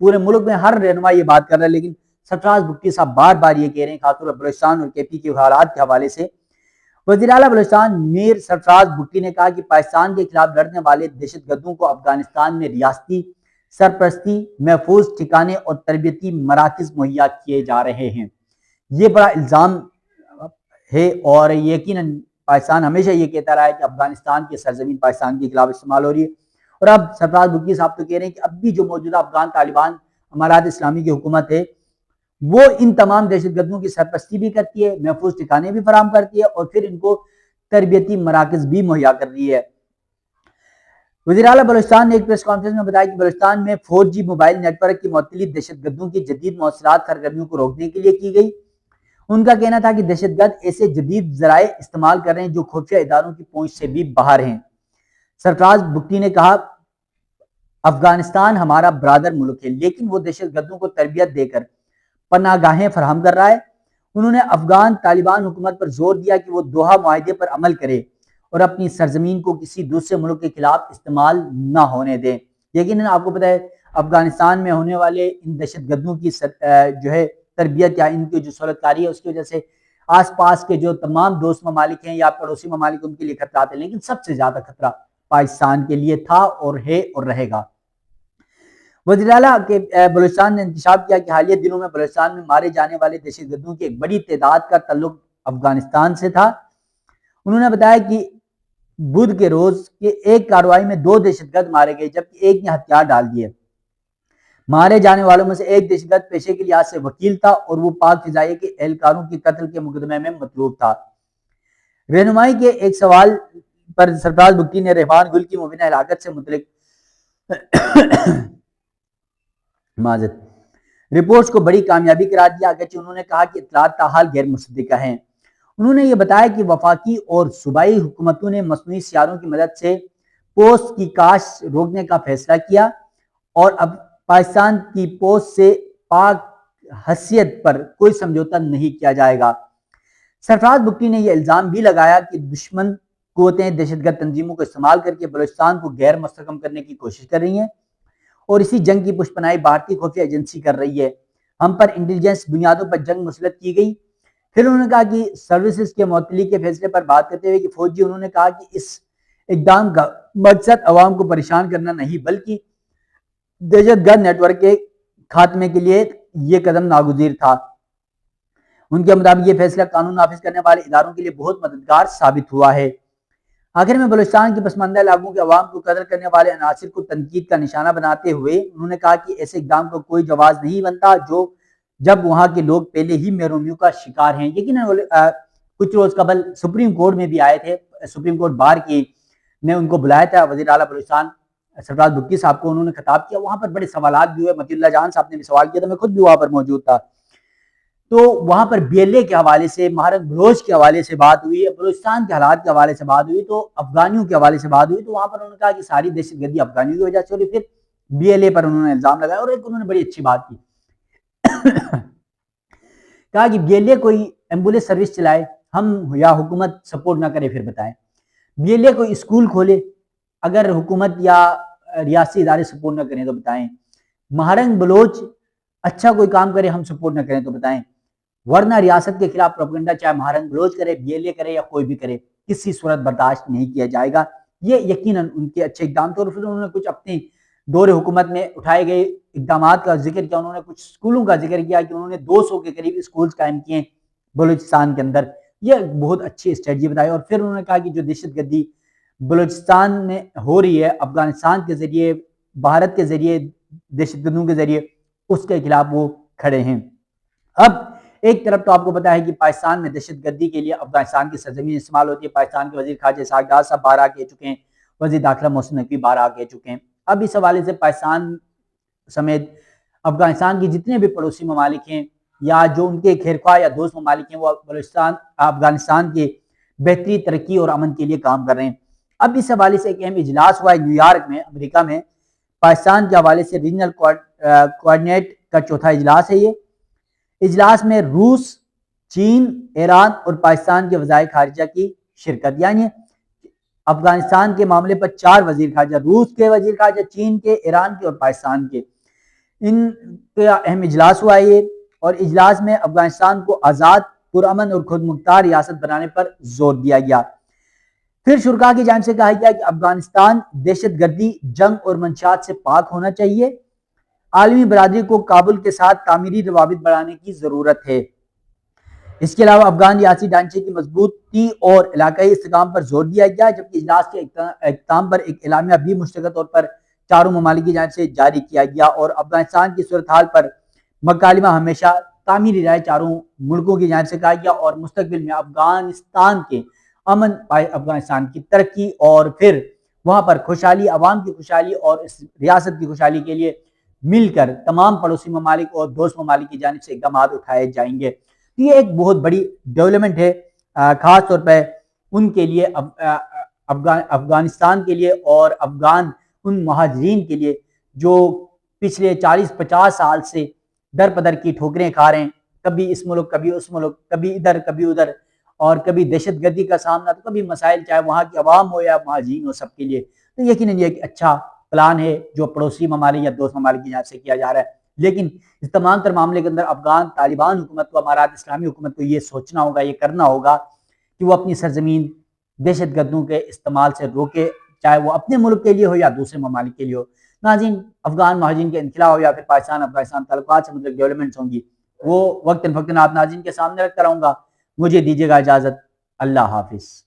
پورے ملک میں ہر رہنما یہ بات کر رہا ہے، لیکن سرفراز بگٹی صاحب بار بار یہ کہہ رہے ہیں، خاص طور پر بلوچستان اور کے پی کے حالات کے حوالے سے۔ وزیر اعلیٰ بلوچستان میر سرفراز بگٹی نے کہا کہ پاکستان کے خلاف لڑنے والے دہشت گردوں کو افغانستان میں ریاستی سرپرستی، محفوظ ٹھکانے اور تربیتی مراکز مہیا کیے جا رہے ہیں۔ یہ بڑا الزام ہے اور یقیناً پاکستان ہمیشہ یہ کہتا رہا ہے کہ افغانستان کی سرزمین پاکستان کے خلاف استعمال ہو رہی ہے، اور اب سرفراز بگٹی صاحب تو کہہ رہے ہیں کہ اب بھی جو موجودہ افغان طالبان امارات اسلامی کی حکومت ہے وہ ان تمام دہشت گردوں کی سرپرستی بھی کرتی ہے، محفوظ ٹھکانے بھی فراہم کرتی ہے، اور پھر ان کو تربیتی مراکز بھی مہیا کر رہی ہے۔ وزیر اعلیٰ بلوچستان نے ایک پریس کانفرنس میں بتایا کہ بلوچستان میں 4G موبائل نیٹ ورک کی معطلی دہشت گردوں کی جدید مواصلات سرگرمیوں کو روکنے کے لیے کی گئی۔ ان کا کہنا تھا کہ دہشت گرد ایسے جدید ذرائع استعمال کر رہے ہیں جو خفیہ اداروں کی پہنچ سے بھی باہر ہیں۔ سرفراز بگٹی نے کہا افغانستان ہمارا برادر ملک ہے، لیکن وہ دہشت گردوں کو تربیت دے کر پناہ گاہیں فراہم کر رہا ہے۔ انہوں نے افغان طالبان حکومت پر زور دیا کہ وہ دوحہ معاہدے پر عمل کرے اور اپنی سرزمین کو کسی دوسرے ملک کے خلاف استعمال نہ ہونے دیں۔ یقیناً آپ کو پتہ ہے افغانستان میں ہونے والے ان دہشت گردوں کی جو ہے تربیت یا ان کی جو سہولت کاری ہے، اس کی وجہ سے آس پاس کے جو تمام دوست ممالک ہیں یا پڑوسی ممالک ان کے لیے خطرات ہیں، لیکن سب سے زیادہ خطرہ پاکستان کے لیے تھا اور ہے اور رہے گا۔ وزیر اعلیٰ کے بلوچستان نے انکشاف کیا کہ حالیہ دنوں میں بلوچستان میں مارے جانے والے دہشت گردوں کی ایک بڑی تعداد کا تعلق افغانستان سے تھا۔ انہوں نے بتایا کہ بدھ کے روز کے ایک کارروائی میں 2 دہشت گرد مارے گئے، جبکہ ایک نے ہتھیار ڈال دیے۔ مارے جانے والوں میں سے ایک دہشت گرد پیشے کے لحاظ سے وکیل تھا اور وہ پاک فضائیہ کے اہلکاروں کے قتل کے مقدمے میں مطلوب تھا۔ رہنمائی کے ایک سوال پر سرفراز بگٹی نے ریحان گل کی مبینہ ہلاکت سے متعلق رپورٹس کو بڑی کامیابی قرار دیا، اگرچہ انہوں نے کہا کہ اطلاعات تاحال غیر مصدقہ ہیں۔ انہوں نے یہ بتایا کہ وفاقی اور صوبائی حکومتوں نے مصنوعی سیاروں کی مدد سے پوسٹ کی کاشت روکنے کا فیصلہ کیا اور اب پاکستان کی پوسٹ سے پاک حیثیت پر کوئی سمجھوتہ نہیں کیا جائے گا۔ سرفراز بگٹی نے یہ الزام بھی لگایا کہ دشمن قوتیں دہشت گرد تنظیموں کو استعمال کر کے بلوچستان کو غیر مستحکم کرنے کی کوشش کر رہی ہیں اور اسی جنگ کی پشپنائی بھارتی خفیہ ایجنسی کر رہی ہے۔ ہم پر انٹیلیجنس بنیادوں پر جنگ مسلط کی گئی۔ پھر انہوں نے کہا کہ سروسز کے معطلی کے فیصلے پر بات کرتے ہوئے کہ فوجی انہوں نے کہا کہ اس اقدام کا مقصد عوام کو پریشان کرنا نہیں بلکہ دہشت گرد نیٹ ورک کے خاتمے کے لیے یہ قدم ناگزیر تھا۔ ان کے مطابق یہ فیصلہ قانون نافذ کرنے والے اداروں کے لیے بہت مددگار ثابت ہوا ہے۔ آخر میں بلوچستان کے پسماندہ علاقوں کے عوام کو قتل کرنے والے عناصر کو تنقید کا نشانہ بناتے ہوئے انہوں نے کہا کہ ایسے اقدام کا کوئی جواز نہیں بنتا جب وہاں کے لوگ پہلے ہی محرومیوں کا شکار ہیں۔ یقیناً کچھ روز قبل سپریم کورٹ میں بھی آئے تھے، سپریم کورٹ بار کی نے ان کو بلایا تھا وزیر اعلیٰ بلوچستان سرفراز بگٹی صاحب کو، انہوں نے خطاب کیا، وہاں پر بڑے سوالات بھی ہوئے، متی اللہ جان صاحب نے بھی سوال کیا تھا، میں خود بھی وہاں پر موجود تھا۔ تو وہاں پر BLA کے حوالے سے، مہارنگ بلوچ کے حوالے سے بات ہوئی، بلوچستان کے حالات کے حوالے سے بات ہوئی، تو افغانیوں کے حوالے سے بات ہوئی، تو وہاں پر انہوں نے کہا کہ ساری دہشت گردی افغانیوں کی وجہ سے ہو رہی۔ پھر BLA پر انہوں نے الزام لگایا اور ایک انہوں نے بڑی اچھی بات کی، کہا کہ BLA کوئی ایمبولینس سروس چلائے، ہم یا حکومت سپورٹ نہ کرے، پھر بتائیں BLA کوئی اسکول کھولے، اگر حکومت یا ریاستی ادارے سپورٹ نہ کریں تو بتائیں، مہارنگ بلوچ اچھا کوئی کام کرے ہم سپورٹ نہ کریں تو بتائیں، ورنہ ریاست کے خلاف پروپیگنڈا چاہے مہارنگ بلوچ کرے، BLA کرے یا کوئی بھی کرے، کسی صورت برداشت نہیں کیا جائے گا۔ یہ یقیناً ان کے اچھے اقدام تھے اور پھر انہوں نے کچھ اپنی دور حکومت میں اٹھائے گئے اقدامات کا ذکر کیا، انہوں نے کچھ اسکولوں کا ذکر کیا کہ انہوں نے 200 کے قریب اسکولز قائم کیے بلوچستان کے اندر، یہ بہت اچھی اسٹریٹجی بتائی۔ اور پھر انہوں نے کہا کہ جو دہشت گردی بلوچستان میں ہو رہی ہے افغانستان کے ذریعے، بھارت کے ذریعے، دہشت گردوں کے ذریعے، اس کے خلاف وہ کھڑے ہیں۔ اب ایک طرف تو آپ کو پتا ہے کہ پاکستان میں دہشت گردی کے لیے افغانستان کی سرزمین استعمال ہوتی ہے، پاکستان کے وزیر خارجہ اسحاق ڈار صاحب باہر آ کے چکے ہیں، وزیر داخلہ محسن نقوی باہر آ کے چکے ہیں۔ اب اس حوالے سے پاکستان سمیت افغانستان کی جتنے بھی پڑوسی ممالک ہیں یا جو ان کے خیرخواہ یا دوست ممالک ہیں، وہ افغانستان کے بہتری، ترقی اور امن کے لیے کام کر رہے ہیں۔ اب اس حوالے سے ایک اہم اجلاس ہوا ہے نیو یارک میں، امریکہ میں، پاکستان کے حوالے سے ریجنل کوآرڈینیٹ کا چوتھا اجلاس ہے۔ یہ اجلاس میں روس، چین، ایران اور پاکستان کے وزرائے خارجہ کی شرکت، یعنی افغانستان کے معاملے پر 4 وزیر خارجہ، روس کے وزیر خارجہ، چین کے، ایران کے اور پاکستان کے، ان کا اہم اجلاس ہوا یہ، اور اجلاس میں افغانستان کو آزاد، پرامن اور خود مختار ریاست بنانے پر زور دیا گیا۔ پھر شرکاء کی جانب سے کہا گیا کہ افغانستان دہشت گردی، جنگ اور منشیات سے پاک ہونا چاہیے۔ عالمی برادری کو کابل کے ساتھ تعمیری روابط بڑھانے کی ضرورت ہے۔ اس کے علاوہ افغان ریاستی ڈھانچے کی مضبوطی اور علاقائی استحکام پر زور دیا گیا، جبکہ اجلاس کے اختتام پر ایک اعلامیہ بھی مشترکہ طور پر چاروں ممالک کی جانب سے جاری کیا گیا، اور افغانستان کی صورتحال پر مکالمہ ہمیشہ تعمیری رائے چاروں ملکوں کی جانب سے کہا گیا، اور مستقبل میں افغانستان کے امن، افغانستان کی ترقی اور پھر وہاں پر خوشحالی، عوام کی خوشحالی اور اس ریاست کی خوشحالی کے لیے مل کر تمام پڑوسی ممالک اور دوست ممالک کی جانب سے اقدامات اٹھائے جائیں گے۔ یہ ایک بہت بڑی ڈیولپمنٹ ہے، خاص طور پہ ان کے لیے، افغانستان کے لیے اور افغان ان مہاجرین کے لیے جو پچھلے 40-50 سال سے در بدر کی ٹھوکریں کھا رہے ہیں، کبھی اس ملک، کبھی اس ملک، کبھی ادھر کبھی ادھر، اور کبھی دہشت گردی کا سامنا، تو کبھی مسائل، چاہے وہاں کی عوام ہو یا مہاجرین ہو، سب کے لیے۔ تو یقیناً یہ ایک اچھا پلان ہے جو پڑوسی ممالک یا دوست ممالک کی جانب سے کیا جا رہا ہے، لیکن اس تمام تر معاملے کے اندر افغان طالبان حکومت کو، امارات اسلامی حکومت کو یہ سوچنا ہوگا، یہ کرنا ہوگا کہ وہ اپنی سرزمین دہشت گردوں کے استعمال سے روکے، چاہے وہ اپنے ملک کے لیے ہو یا دوسرے ممالک کے لیے ہو۔ ناظرین، افغان مہاجرین کے انخلا ہو یا پھر پاکستان افغانستان تعلقات سے متعلق ڈیولپمنٹس ہوں گی، وہ وقتاً فوقتاً آپ ناظرین کے سامنے رکھتا رہوں گا۔ مجھے دیجیے گا اجازت، اللہ حافظ۔